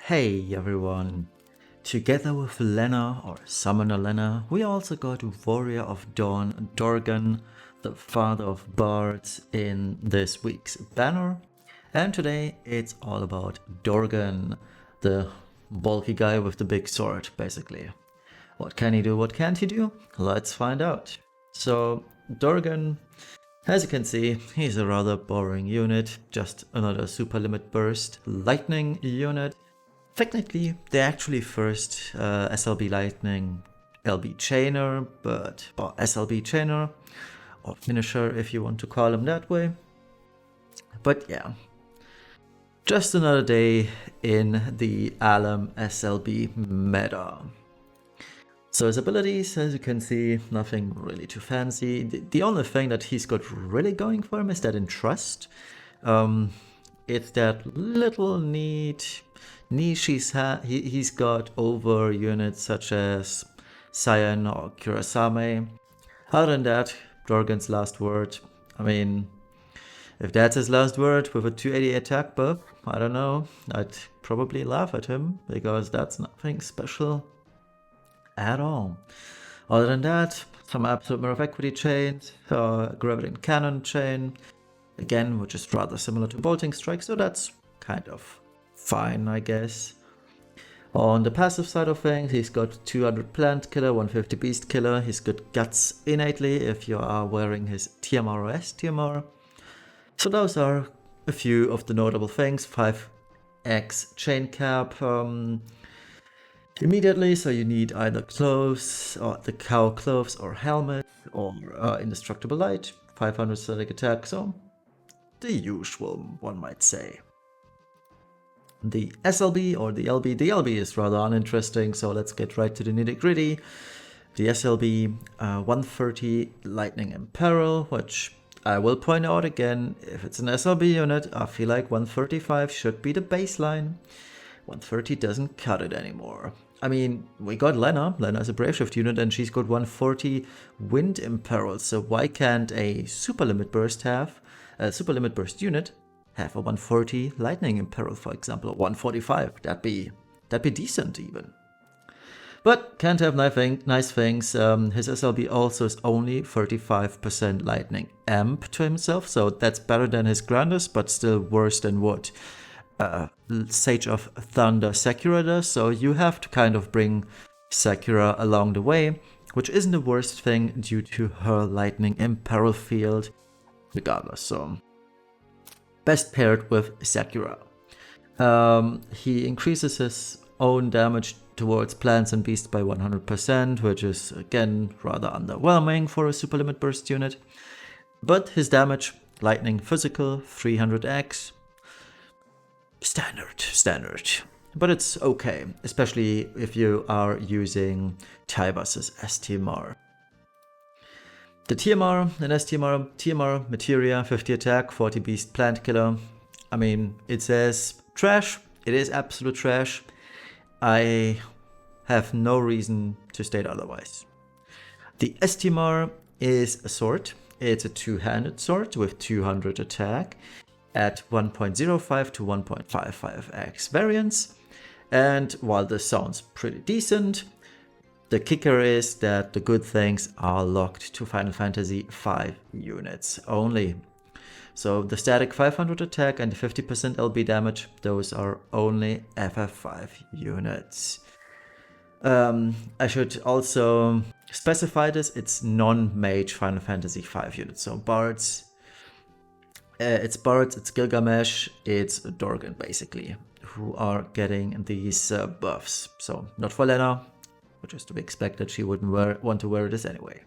Hey everyone! Together with Lena or Summoner Lena, we also got Warrior of Dawn Dorgann, the father of bards, in this week's banner. And today it's all about Dorgann, the bulky guy with the big sword, basically. What can he do, what can't he do? Let's find out. So, Dorgann, as you can see, he's a rather boring unit, just another super limit burst lightning unit. Technically, they're actually first SLB Lightning LB Chainer, or SLB Chainer, or Finisher if you want to call him that way. But yeah, just another day in the Alum SLB meta. So his abilities, as you can see, nothing really too fancy. The only thing that he's got really going for him is that in Trust. It's that little niche he's got over units such as Cyan or Kurasame. Other than that, Dorgann's last word. I mean, if that's his last word with a 280 attack buff, I don't know, I'd probably laugh at him, because that's nothing special at all. Other than that, some absolute mirror of equity chains, Graviton Cannon chain, again, which is rather similar to Bolting Strike, so that's kind of fine, I guess. On the passive side of things, he's got 200 Plant Killer, 150 Beast Killer, he's got Guts innately if you are wearing his TMR STMR. So those are a few of the notable things. 5x chain cap immediately, so you need either clothes, or the cow clothes, or helmet, or indestructible light, 500 static attack, so the usual, one might say. The SLB or the LB is rather uninteresting, so let's get right to the nitty gritty. The SLB 130 Lightning Imperil, which I will point out again, if it's an SLB unit, I feel like 135 should be the baseline. 130 doesn't cut it anymore. I mean, we got Lena. Lena is a Brave Shift unit and she's got 140 Wind Imperil, so why can't a Super Limit Burst unit have a 140 Lightning Imperil, for example, or 145? That'd be decent even. But can't have nice things. His SLB also is only 35% Lightning Amp to himself, so that's better than his Grandus, but still worse than what Sage of Thunder Sakura does, so you have to kind of bring Sakura along the way, which isn't the worst thing due to her Lightning Imperil field, regardless, so best paired with Sakura. He increases his own damage towards plants and beasts by 100%, which is again rather underwhelming for a super limit burst unit, but his damage, lightning physical, 300x, standard, but it's okay, especially if you are using Tybus's STMR. The TMR and STMR, TMR Materia, 50 attack, 40 beast plant killer. I mean, it says trash, it is absolute trash. I have no reason to state otherwise. The STMR is a sword. It's a two-handed sword with 200 attack at 1.05 to 1.55x variance. And while this sounds pretty decent, the kicker is that the good things are locked to Final Fantasy V units only. So the static 500 attack and the 50% LB damage, those are only FF5 units. I should also specify this, it's non-mage Final Fantasy V units. So Bards, it's Gilgamesh, it's Dorgann basically, who are getting these buffs. So not for Lena, which is to be expected, she wouldn't want to wear this anyway.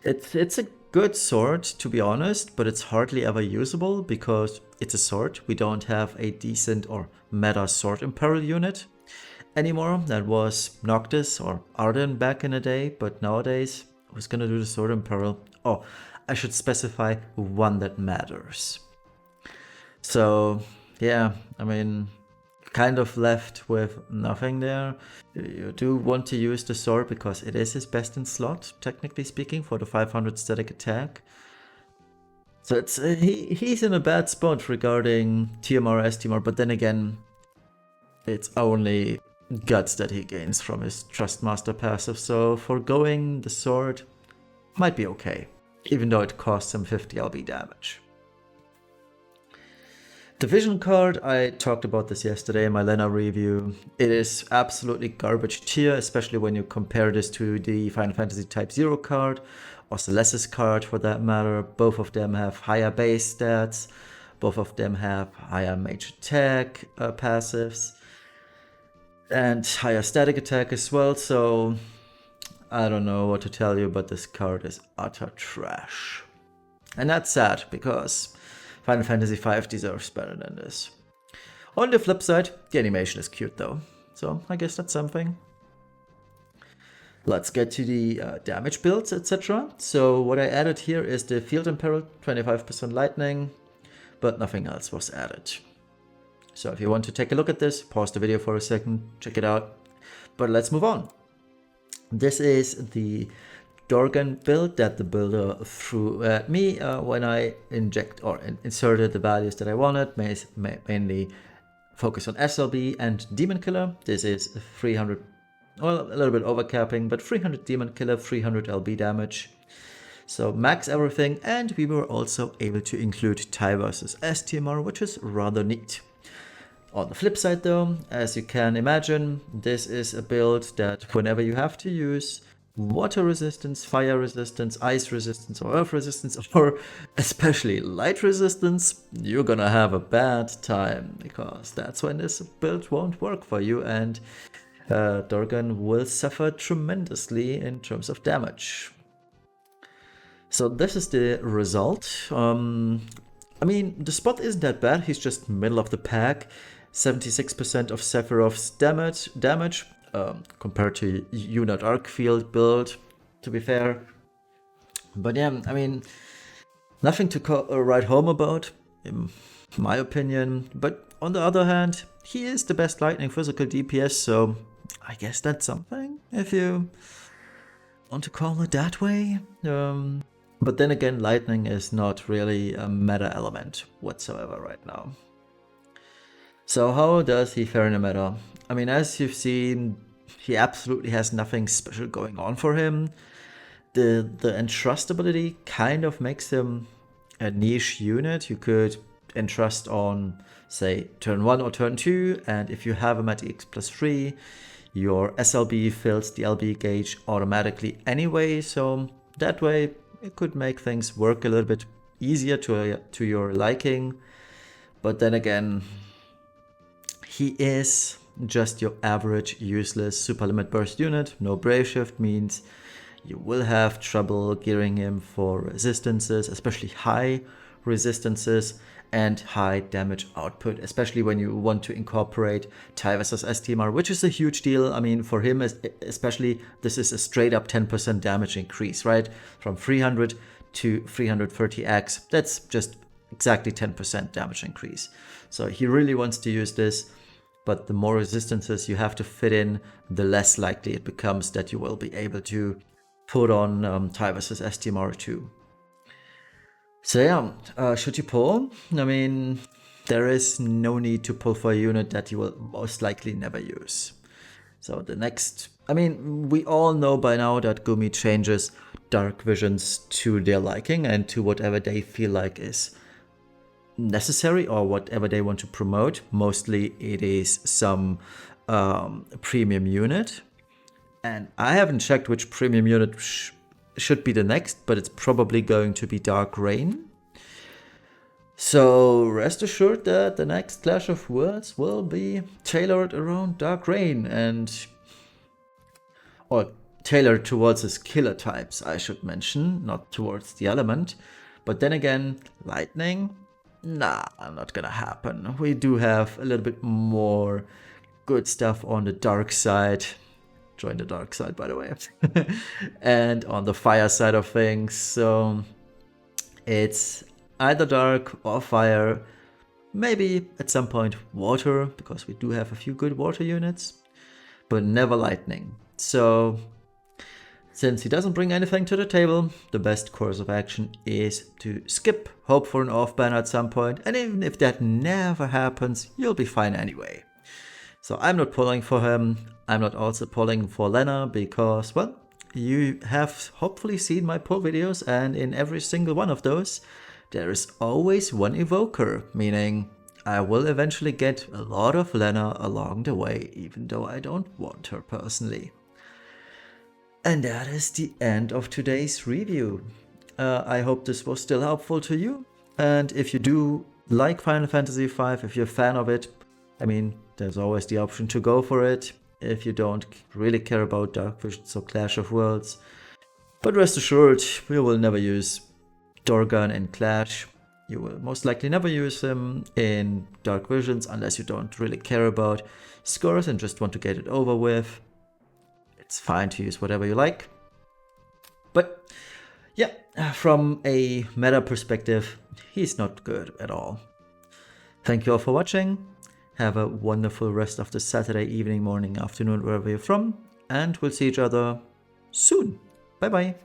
It's a good sword, to be honest, but it's hardly ever usable because it's a sword. We don't have a decent or meta sword Imperil unit anymore. That was Noctis or Arden back in the day, but nowadays, who's gonna do the sword Imperil? Oh, I should specify one that matters. So, yeah, I mean, kind of left with nothing there. You do want to use the sword because it is his best in slot, technically speaking, for the 500 static attack. So it's he's in a bad spot regarding TMR STMR, but then again, it's only guts that he gains from his Trustmaster passive, so foregoing the sword might be okay, even though it costs him 50 LB damage. The vision card, I talked about this yesterday in my Lena review. It is absolutely garbage tier, especially when you compare this to the Final Fantasy Type 0 card, or Celestis card for that matter. Both of them have higher base stats, both of them have higher mage attack passives, and higher static attack as well, so I don't know what to tell you, but this card is utter trash. And that's sad, because Final Fantasy V deserves better than this. On the flip side, the animation is cute though, so I guess that's something. Let's get to the damage builds, etc. So what I added here is the Field Imperil, 25% lightning, but nothing else was added. So if you want to take a look at this, pause the video for a second, check it out. But let's move on. This is the Dorgann build that the builder threw at me when I inserted the values that I wanted, mainly focus on SLB and Demon Killer. This is 300, well, a little bit overcapping, but 300 Demon Killer, 300 LB damage. So max everything, and we were also able to include TIE versus STMR, which is rather neat. On the flip side though, as you can imagine, this is a build that whenever you have to use water resistance, fire resistance, ice resistance, or earth resistance, or especially light resistance, you're gonna have a bad time, because that's when this build won't work for you, and Dorgann will suffer tremendously in terms of damage. So this is the result. I mean, the spot isn't that bad, he's just middle of the pack. 76% of Sephiroth's damage compared to Unit Arc Field build, to be fair. But yeah, I mean, nothing to write home about, in my opinion. But on the other hand, he is the best lightning physical DPS, so I guess that's something, if you want to call it that way. But then again, lightning is not really a meta element whatsoever right now. So how does he fare in the meta? I mean, as you've seen, he absolutely has nothing special going on for him. The entrustability kind of makes him a niche unit. You could entrust on, say, turn 1 or turn 2, and if you have him at EX+3, your SLB fills the LB gauge automatically anyway, so that way it could make things work a little bit easier to your liking. But then again, he is just your average useless super limit burst unit. No brave shift means you will have trouble gearing him for resistances, especially high resistances and high damage output, especially when you want to incorporate TIE versus STMR, which is a huge deal. I mean, for him especially, this is a straight up 10% damage increase, right? From 300 to 330x, that's just exactly 10% damage increase. So he really wants to use this, but the more resistances you have to fit in, the less likely it becomes that you will be able to put on TIE versus STMR 2. So yeah, should you pull? I mean, there is no need to pull for a unit that you will most likely never use. So the next, I mean, we all know by now that Gumi changes dark visions to their liking and to whatever they feel like is necessary or whatever they want to promote. Mostly it is some premium unit. And I haven't checked which premium unit should be the next, but it's probably going to be Dark Rain. So rest assured that the next Clash of Worlds will be tailored around Dark Rain or tailored towards his killer types, I should mention, not towards the element. But then again, Lightning, nah, not gonna happen. We do have a little bit more good stuff on the dark side. Join the dark side, by the way. And on the fire side of things, so it's either dark or fire, maybe at some point water, because we do have a few good water units, but never lightning. So since he doesn't bring anything to the table, the best course of action is to skip, hope for an off ban at some point, and even if that never happens, you'll be fine anyway. So I'm not pulling for him. I'm not also pulling for Lena because, well, you have hopefully seen my pull videos, and in every single one of those, there is always one evoker, meaning I will eventually get a lot of Lena along the way, even though I don't want her personally. And that is the end of today's review. I hope this was still helpful to you. And if you do like Final Fantasy V, if you're a fan of it, I mean, there's always the option to go for it if you don't really care about Dark Visions or Clash of Worlds. But rest assured, we will never use Dorgann in Clash. You will most likely never use him in Dark Visions unless you don't really care about scores and just want to get it over with. It's fine to use whatever you like. But yeah, from a meta perspective, he's not good at all. Thank you all for watching. Have a wonderful rest of the Saturday evening, morning, afternoon, wherever you're from. And we'll see each other soon. Bye bye.